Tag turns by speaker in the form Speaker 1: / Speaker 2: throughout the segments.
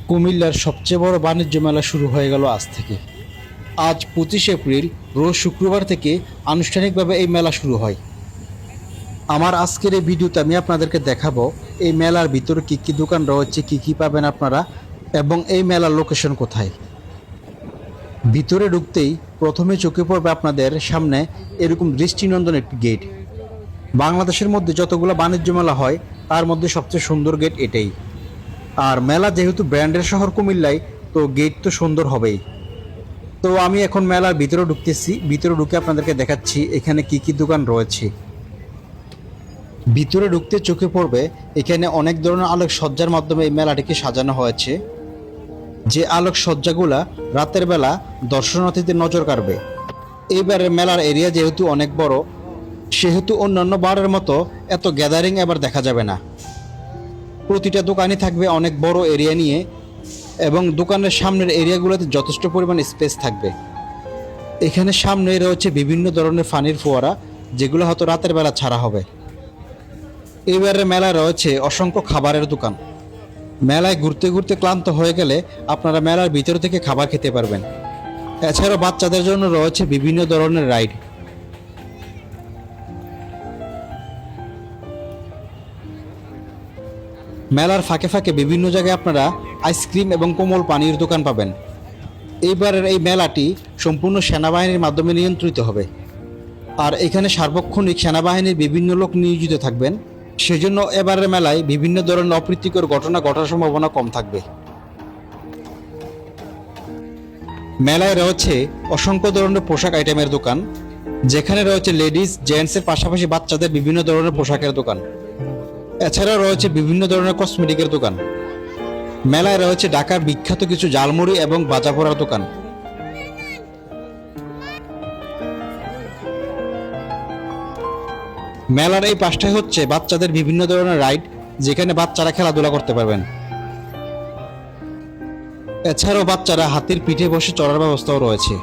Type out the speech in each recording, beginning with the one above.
Speaker 1: কুমিল্লার সবচেয়ে বড় বাণিজ্য মেলা শুরু হয়ে গেল আজ থেকে। আজ 25 এপ্রিল রোজ শুক্রবার থেকে আনুষ্ঠানিকভাবে এই মেলা শুরু হয়। আমার আজকের এই ভিডিওতে আমি আপনাদেরকে দেখাবো এই মেলার ভিতরে কী কী দোকান রয়েছে, কী কী পাবেন আপনারা, এবং এই মেলার লোকেশন কোথায়। ভিতরে ঢুকতেই প্রথমে চোখে পড়বে আপনাদের সামনে এরকম দৃষ্টিনন্দন একটি গেট। বাংলাদেশের মধ্যে যতগুলো বাণিজ্য মেলা হয় তার মধ্যে সবচেয়ে সুন্দর গেট এটাই। আর মেলা যেহেতু ব্র্যান্ডের শহর কুমিল্লায়, তো গেট তো সুন্দর হবেই। তো আমি এখন মেলার ভিতরে ঢুকতেছি, ভিতরে ঢুকে আপনাদেরকে দেখাচ্ছি এখানে কি কি দোকান রয়েছে। ভিতরে ঢুকতে চোখে পড়বে এখানে অনেক ধরনের আলোকসজ্জার মাধ্যমে এই মেলাটিকে সাজানো হয়েছে, যে আলোকসজ্জাগুলা রাতের বেলা দর্শনার্থীদের নজর কাড়বে। এইবারের মেলার এরিয়া যেহেতু অনেক বড়, সেহেতু অন্যান্য বারের মতো এত গ্যাদারিং এবার দেখা যাবে না। প্রতিটা দোকানই থাকবে অনেক বড় এরিয়া নিয়ে, এবং দোকানের সামনের এরিয়াগুলোতে যথেষ্ট পরিমাণ স্পেস থাকবে। এখানে সামনে রয়েছে বিভিন্ন ধরনের পানির ফোয়ারা, যেগুলো হয়তো রাতের বেলা ছাড়া হবে। এবারে মেলায় রয়েছে অসংখ্য খাবারের দোকান। মেলায় ঘুরতে ঘুরতে ক্লান্ত হয়ে গেলে আপনারা মেলার ভিতর থেকে খাবার খেতে পারবেন। এছাড়াও বাচ্চাদের জন্য রয়েছে বিভিন্ন ধরনের রাইড। মেলার ফাঁকে ফাঁকে বিভিন্ন জায়গায় আপনারা আইসক্রিম এবং কোমল পানির দোকান পাবেন। এইবারের এই মেলাটি সম্পূর্ণ সেনাবাহিনীর মাধ্যমে নিয়ন্ত্রিত হবে, আর এখানে সার্বক্ষণিক সেনাবাহিনীর বিভিন্ন লোক নিয়োজিত থাকবেন। সেজন্য এবারের মেলায় বিভিন্ন ধরনের অপ্রীতিকর ঘটনা ঘটার সম্ভাবনা কম থাকবে। মেলায় রয়েছে অসংখ্য ধরনের পোশাক আইটেমের দোকান, যেখানে রয়েছে লেডিস জেন্টসের পাশাপাশি বাচ্চাদের বিভিন্ন ধরনের পোশাকের দোকান। এছাড়াও রয়েছে বিভিন্ন ধরনের কসমেটিকের দোকান। মেলায় রয়েছে ঢাকার বিখ্যাত কিছু ঝালমুড়ি এবং ভাজা পোড়ার দোকান। মেলার এই পাশটাই হচ্ছে বাচ্চাদের বিভিন্ন ধরনের রাইড, যেখানে বাচ্চারা খেলাধুলা করতে পারবেন। এছাড়াও বাচ্চারা হাতির পিঠে বসে চড়ার ব্যবস্থাও রয়েছে।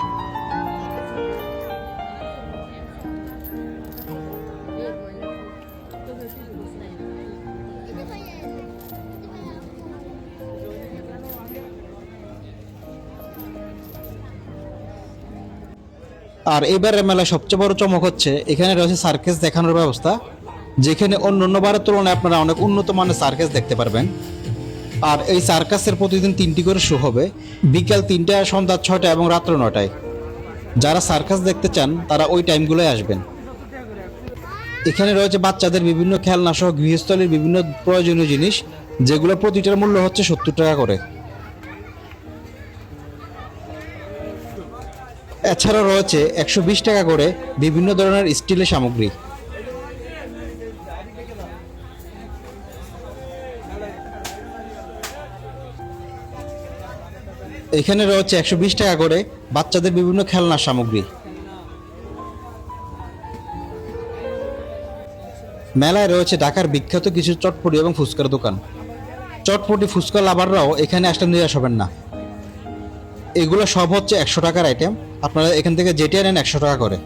Speaker 1: আর এবারের মেলায় সবচেয়ে বড় চমক হচ্ছে এখানে রয়েছে সার্কাস দেখানোর ব্যবস্থা, যেখানে অন্য বারের তুলনায় আপনারা অনেক উন্নত মানের সার্কাস দেখতে পারবেন। আর এই সার্কাসের প্রতিদিন 3টি করে শো হবে, বিকাল 3টায়, সন্ধ্যা 6টায় এবং রাত্র 9টায়। যারা সার্কাস দেখতে চান তারা ওই টাইমগুলোয় আসবেন। এখানে রয়েছে বাচ্চাদের বিভিন্ন খেলনা সহ গৃহস্থলীর বিভিন্ন প্রয়োজনীয় জিনিস, যেগুলো প্রতিটার মূল্য হচ্ছে 70 টাকা করে। এছাড়াও রয়েছে 120 টাকা করে বিভিন্ন ধরনের স্টিলের সামগ্রী। এখানে রয়েছে 120 টাকা করে বাচ্চাদের বিভিন্ন খেলনার সামগ্রী। মেলায় রয়েছে ঢাকার বিখ্যাত কিছু চটপটি এবং ফুচকার দোকান। চটপটি ফুচকা লাভাররাও এখানে আসলে নিরাশ হবেন না। এগুলো সব হচ্ছে 100 টাকার আইটেম, আপনারা এখান থেকে যেটি নেন 100 টাকা করে।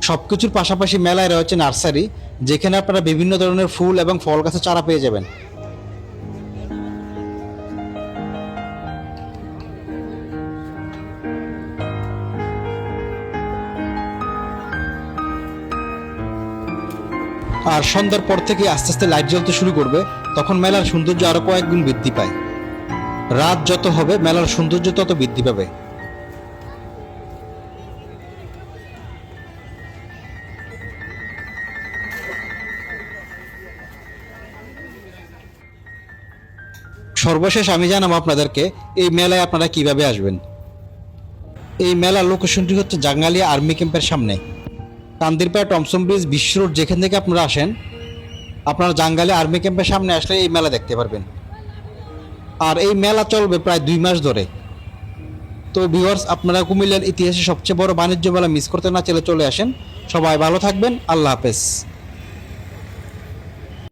Speaker 1: সবকিছুর পাশাপাশি মেলায় রয়েছে নার্সারি, যেখানে আপনারা বিভিন্ন ধরনের ফুল এবং ফল গাছের চারা পেয়ে যাবেন। আর সন্ধ্যার পর থেকে আস্তে আস্তে লাইট জ্বলতে শুরু করবে, তখন মেলার সৌন্দর্য আরো কয়েক গুণ বৃদ্ধি পায়। রাত যত হবে মেলার সৌন্দর্য তত বৃদ্ধি পাবে। সর্বশেষ আমি জানাবো আপনাদেরকে এই মেলায় আপনারা কিভাবে আসবেন। এই মেলার লোকেশনটি হচ্ছে জাঙ্গালিয়া আর্মি ক্যাম্পের সামনে, কান্দিরপাড় টমসন ব্রিজ বিশ্ব রোড। যেখান থেকে আপনারা আসেন, আপনারা জাঙ্গালিয়া আর্মি ক্যাম্পের সামনে আসলে এই মেলা দেখতে পারবেন। আর এই মেলা চলবে প্রায় 2 মাস ধরে। তো ভিউয়ার্স, আপনারা কুমিল্লার ইতিহাসে সবচেয়ে বড় বাণিজ্য মেলা মিস করতে না চাইলে চলে আসেন। সবাই ভালো থাকবেন, আল্লাহ হাফেজ।